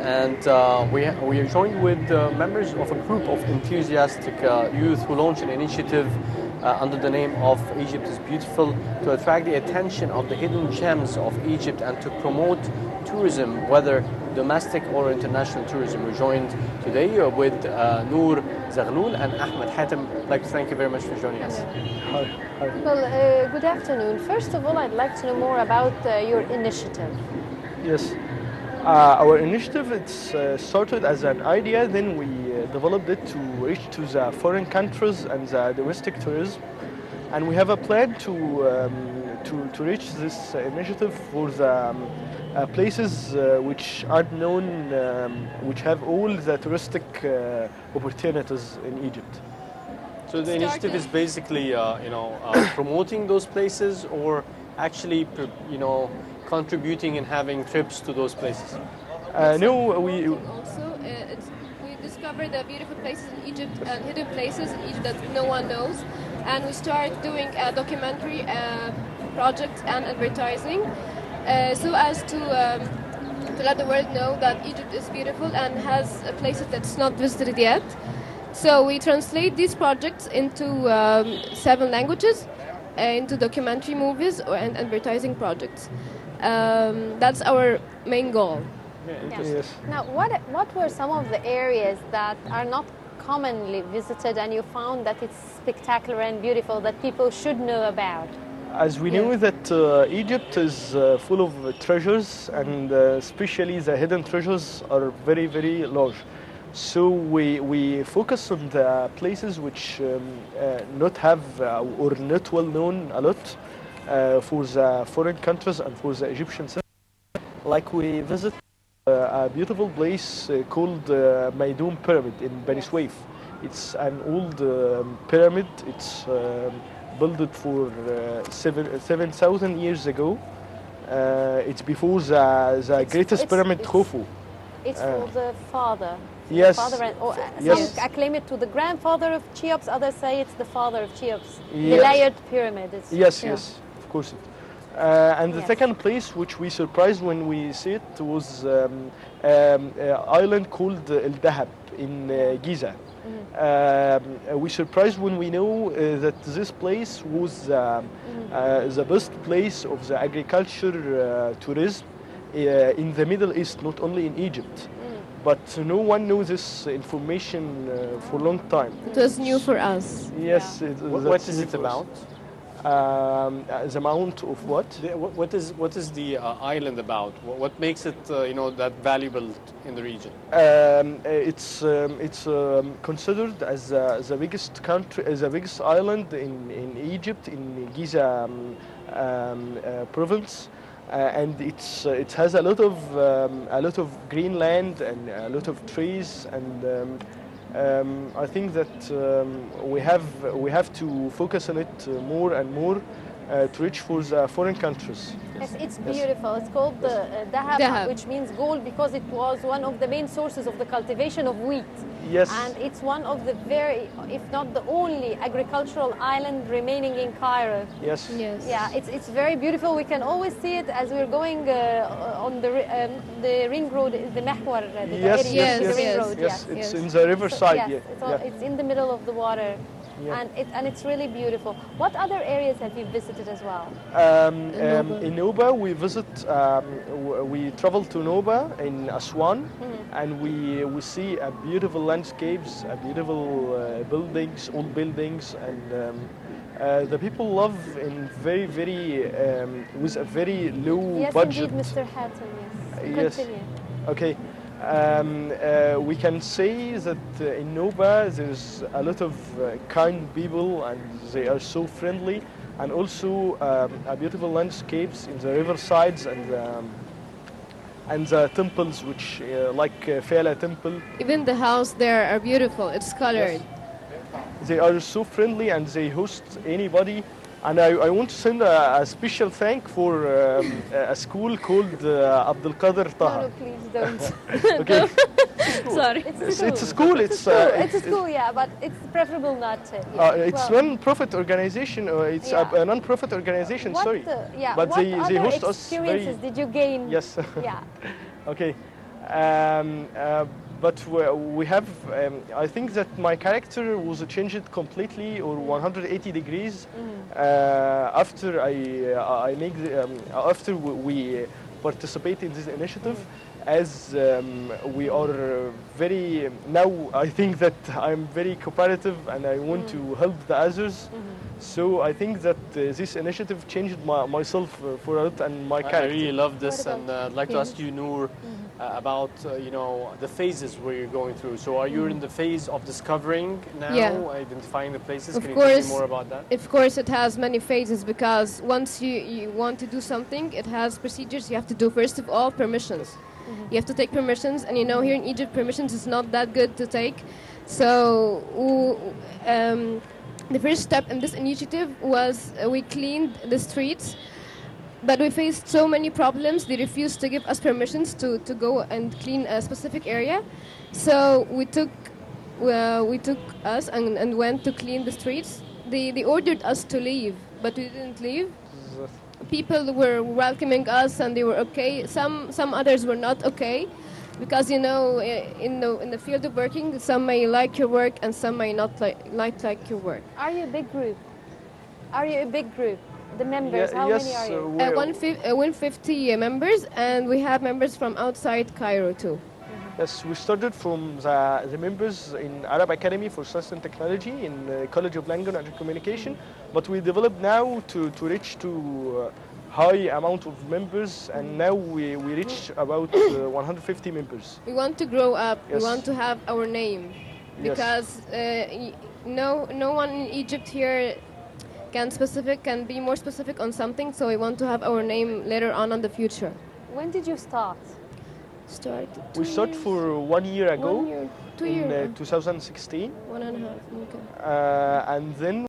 and we are joined with members of a group of enthusiastic youth who launched an initiative under the name of Egypt is Beautiful to attract the attention of the hidden gems of Egypt and to promote tourism, whether domestic or international tourism. We're joined today with Noor Zaghloul and Ahmed Hatem. I'd like to thank you very much for joining us. Hi. Well, good afternoon. First of all, I'd like to know more about your initiative. Yes. Our initiative, it's started as an idea, then we developed it to reach to the foreign countries and the domestic tourism. And we have a plan to reach this initiative for the places which aren't known, which have all the touristic opportunities in Egypt. So the initiative is basically, promoting those places, or actually, contributing and having trips to those places? No, we discovered the beautiful places in Egypt and hidden places in Egypt that no one knows, and we started doing a documentary project and advertising, so as to let the world know that Egypt is beautiful and has places that's not visited yet. So we translate these projects into 7 languages, into documentary movies and advertising projects. That's our main goal. Yes. Now, what were some of the areas that are not commonly visited and you found that it's spectacular and beautiful that people should know about? As we know that Egypt is full of treasures, and especially the hidden treasures are very, very large. So we focus on the places which not have or not well known a lot for the foreign countries and for the Egyptian citizens. Like we visit a beautiful place called Maydoum Pyramid in Bani Suef. It's an old pyramid. It's built for 7,000 years ago. It's before the greatest pyramid, Khufu. It's for the father. Yes. Some acclaim it to the grandfather of Cheops, others say it's the father of Cheops. Yes. The layered pyramid. Yes, of course. And the second place which we surprised when we see it was island called El Dahab in Giza. We surprised when we know that this place was the best place of the agriculture tourism in the Middle East, not only in Egypt. But no one knew this information for a long time. It was new for us. Yes. Yeah. What is it about? The amount of what? What is the island about? What makes it that valuable in the region? It's considered as the biggest country, as the biggest island in Egypt, in Giza province. And it has a lot of green land and a lot of trees, and I think that we have to focus on it more and more to reach for the foreign countries. Yes, it's beautiful. It's called the Dahab, which means gold, because it was one of the main sources of the cultivation of wheat. Yes. And it's one of the very, if not the only, agricultural island remaining in Cairo. Yes. Yeah, it's very beautiful. We can always see it as we're going on the ring road, the Mahwar, the ring road. Yes, it's in the riverside. Yes, it's in the middle of the water. Yeah. And it's really beautiful. What other areas have you visited as well? In Nuba, we travel to Nuba in Aswan, and we see a beautiful landscapes, a beautiful buildings, old buildings, and the people love in very, very with a very low budget. Yes, indeed, Mr. Hatton. Yes. Continue. Okay. We can say that in Nuba there's a lot of kind people, and they are so friendly, and also a beautiful landscapes in the riversides and the temples, which like Fela Temple. Even the house there are beautiful. It's colored. Yes. They are so friendly, and they host anybody. And I want to send a special thank for a school called Abdul Qadir Taha. No, please don't. Okay. Sorry. It's a school. It's a school, yeah, but it's preferable not to. It's non-profit organization. It's a non-profit organization. But what they host us. Experiences did you gain? Yes. Yeah. Okay. But we have, I think that my character was changed completely or 180 degrees after I make after we participate in this initiative. As we are very now, I think that I'm very cooperative and I want to help the others. So I think that this initiative changed myself for it and my I character. really love this, and I'd like to Yeah. ask you, Noor, about the phases where you're going through. So, are you in the phase of discovering now, Yeah. identifying the places? Of Can you tell me course. more about that? Of course, it has many phases because once you want to do something, it has procedures you have to do. First of all, permissions. You have to take permissions, and here in Egypt, permissions is not that good to take. So the first step in this initiative was we cleaned the streets, but we faced so many problems. They refused to give us permissions to go and clean a specific area. So we took us and went to clean the streets. They ordered us to leave, but we didn't leave. People were welcoming us and they were okay. Some others were not okay, because in the field of working, some may like your work and some may not like your work. Are you a big group? Are you a big group? The members, how yes, many are you? 150 members, and we have members from outside Cairo too. Yes, we started from the members in Arab Academy for Science and Technology in College of Language and Communication, but we developed now to reach to high amount of members, and now we reach about 150 members. We want to grow up. Yes. We want to have our name, Yes. because no one in Egypt here can be more specific on something. So we want to have our name later on in the future. When did you start? We started for 1 year ago 1 year, 2 in years, 2016, 1.5. Okay. and then